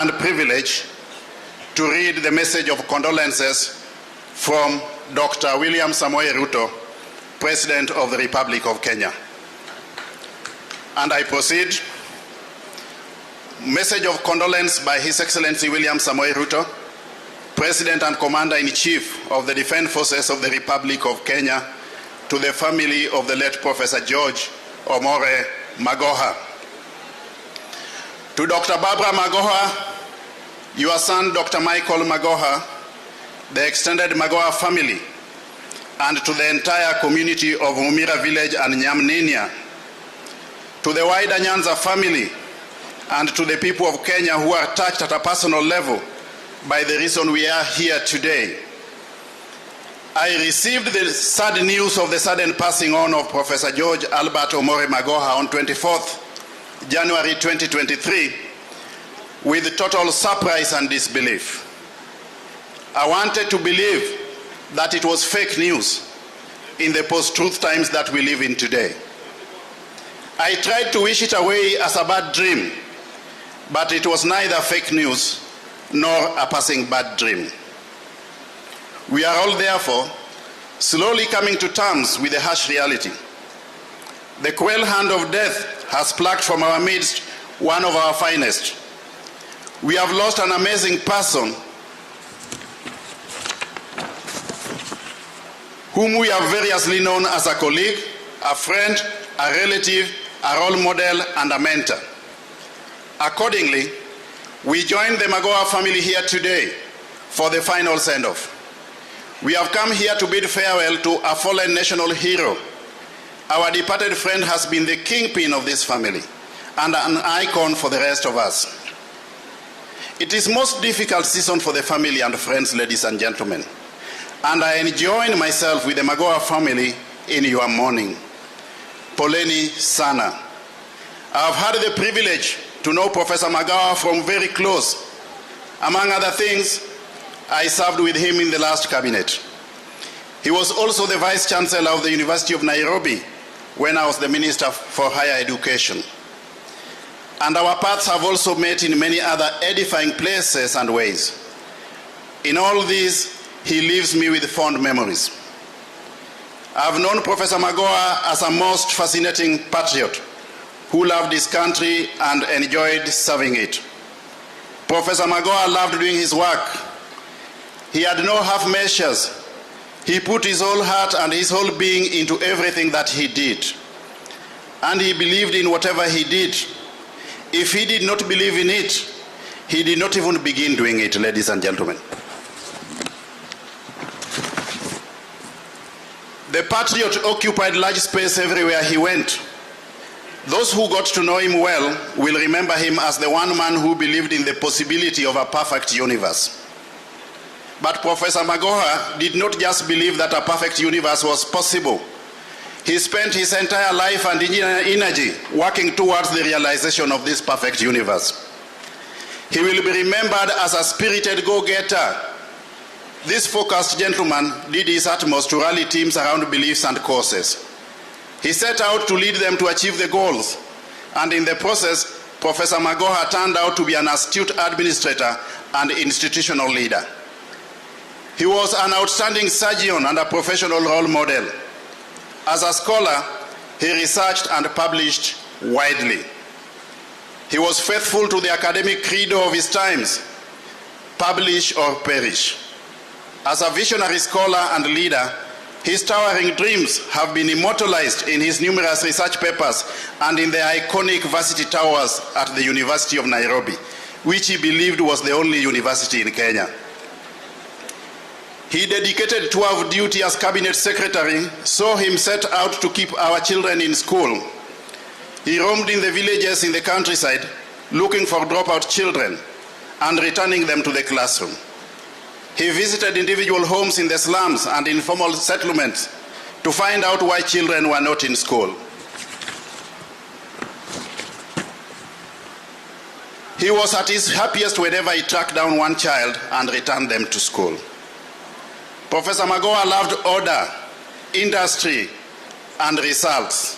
and privilege to read the message of condolences from Dr. William Samoei Ruto, President of the Republic of Kenya. And I proceed. Message of condolence by His Excellency William Samoei Ruto, President and Commander-in-Chief of the Defense Forces of the Republic of Kenya, to the family of the late Professor George Omore Magoha. To Dr. Barbara Magoha, your son Dr. Michael Magoha, the extended Magoha family, and to the entire community of Umira village and Nyamninia, to the wider Nyanza family, and to the people of Kenya who are touched at a personal level by the reason we are here today. I received the sad news of the sudden passing on of Professor George Albert Omore Magoha on 24th January 2023 with total surprise and disbelief. I wanted to believe that it was fake news in the post-truth times that we live in today. I tried to wish it away as a bad dream, but it was neither fake news nor a passing bad dream. We are all, therefore, slowly coming to terms with the harsh reality. The cruel hand of death has plucked from our midst one of our finest. We have lost an amazing person whom we have variously known as a colleague, a friend, a relative, a role model, and a mentor. Accordingly, we join the Magoha family here today for the final send-off. We have come here to bid farewell to a fallen national hero. Our departed friend has been the kingpin of this family and an icon for the rest of us. It is most difficult season for the family and friends, ladies and gentlemen, and I join myself with the Magoha family in your mourning. Poleni sana. I have had the privilege to know Professor Magoha from very close. Among other things, I served with him in the last cabinet. He was also the Vice Chancellor of the University of Nairobi when I was the Minister for Higher Education. And our paths have also met in many other edifying places and ways. In all these, he leaves me with fond memories. I have known Professor Magoha as a most fascinating patriot who loved his country and enjoyed serving it. Professor Magoha loved doing his work. He had no half measures. He put his whole heart and his whole being into everything that he did. And he believed in whatever he did. If he did not believe in it, he did not even begin doing it, ladies and gentlemen. The patriot occupied large space everywhere he went. Those who got to know him well will remember him as the one man who believed in the possibility of a perfect universe. But Professor Magoha did not just believe that a perfect universe was possible. He spent his entire life and energy working towards the realization of this perfect universe. He will be remembered as a spirited go-getter. This focused gentleman did his utmost to rally teams around beliefs and causes. He set out to lead them to achieve the goals, and in the process, Professor Magoha turned out to be an astute administrator and institutional leader. He was an outstanding surgeon and a professional role model. As a scholar, he researched and published widely. He was faithful to the academic credo of his times, publish or perish. As a visionary scholar and leader, his towering dreams have been immortalized in his numerous research papers and in the iconic varsity towers at the University of Nairobi, which he believed was the only university in Kenya. He dedicated tour of duty as cabinet secretary, saw him set out to keep our children in school. He roamed in the villages in the countryside, looking for dropout children and returning them to the classroom. He visited individual homes in the slums and informal settlements to find out why children were not in school. He was at his happiest whenever he tracked down one child and returned them to school. Professor Magoha loved order, industry, and results.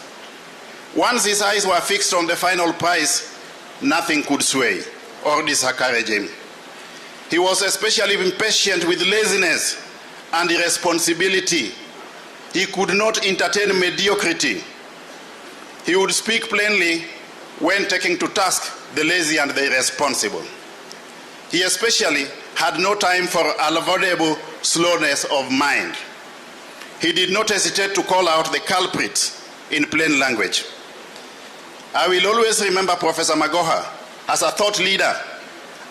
Once his eyes were fixed on the final prize, nothing could sway. or discourage him. He was especially impatient with laziness and irresponsibility. He could not entertain mediocrity. He would speak plainly when taking to task the lazy and the irresponsible. He especially had no time for unavoidable slowness of mind. He did not hesitate to call out the culprits in plain language. I will always remember Professor Magoha as a thought leader,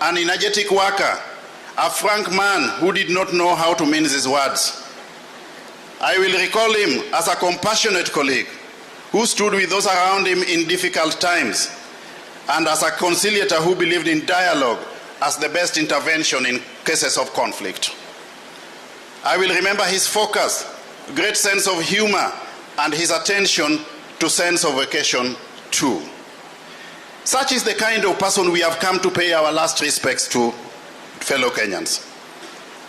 an energetic worker, a frank man who did not know how to mince his words. I will recall him as a compassionate colleague who stood with those around him in difficult times, and as a conciliator who believed in dialogue as the best intervention in cases of conflict. I will remember his focus, great sense of humor, and his attention to sense of occasion too. Such is the kind of person we have come to pay our last respects to, fellow Kenyans.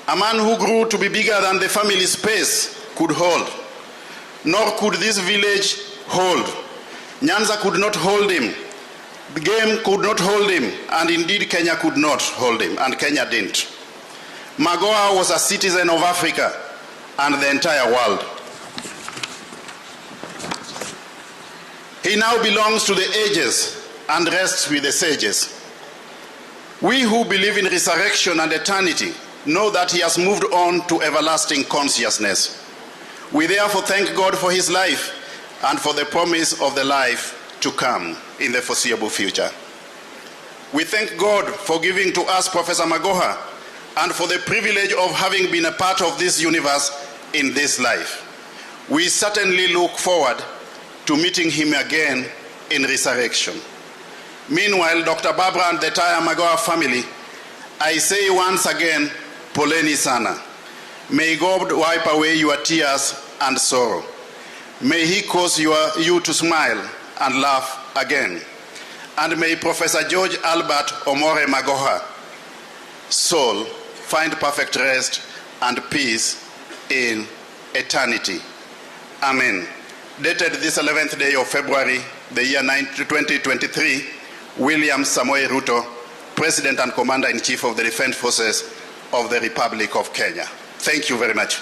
A man who grew to be bigger than the family space could hold, nor could this village hold. Nyanza could not hold him. The game could not hold him, and indeed Kenya could not hold him, and Kenya didn't. Magoha was a citizen of Africa and the entire world. He now belongs to the ages and rests with the sages. We who believe in resurrection and eternity know that he has moved on to everlasting consciousness. We therefore thank God for his life and for the promise of the life to come in the foreseeable future. We thank God for giving to us Professor Magoha and for the privilege of having been a part of this universe in this life. We certainly look forward to meeting him again in resurrection. Meanwhile, Dr. Barbara and the entire Magoha family, I say once again, poleni sana. May God wipe away your tears and sorrow. May he cause you to smile and laugh again. And may Professor George Albert Omore Magoha soul find perfect rest and peace in eternity. Amen. Dated this 11th day of February, the year 2023, William Samoei Ruto, President and Commander-in-Chief of the Defense Forces of the Republic of Kenya. Thank you very much.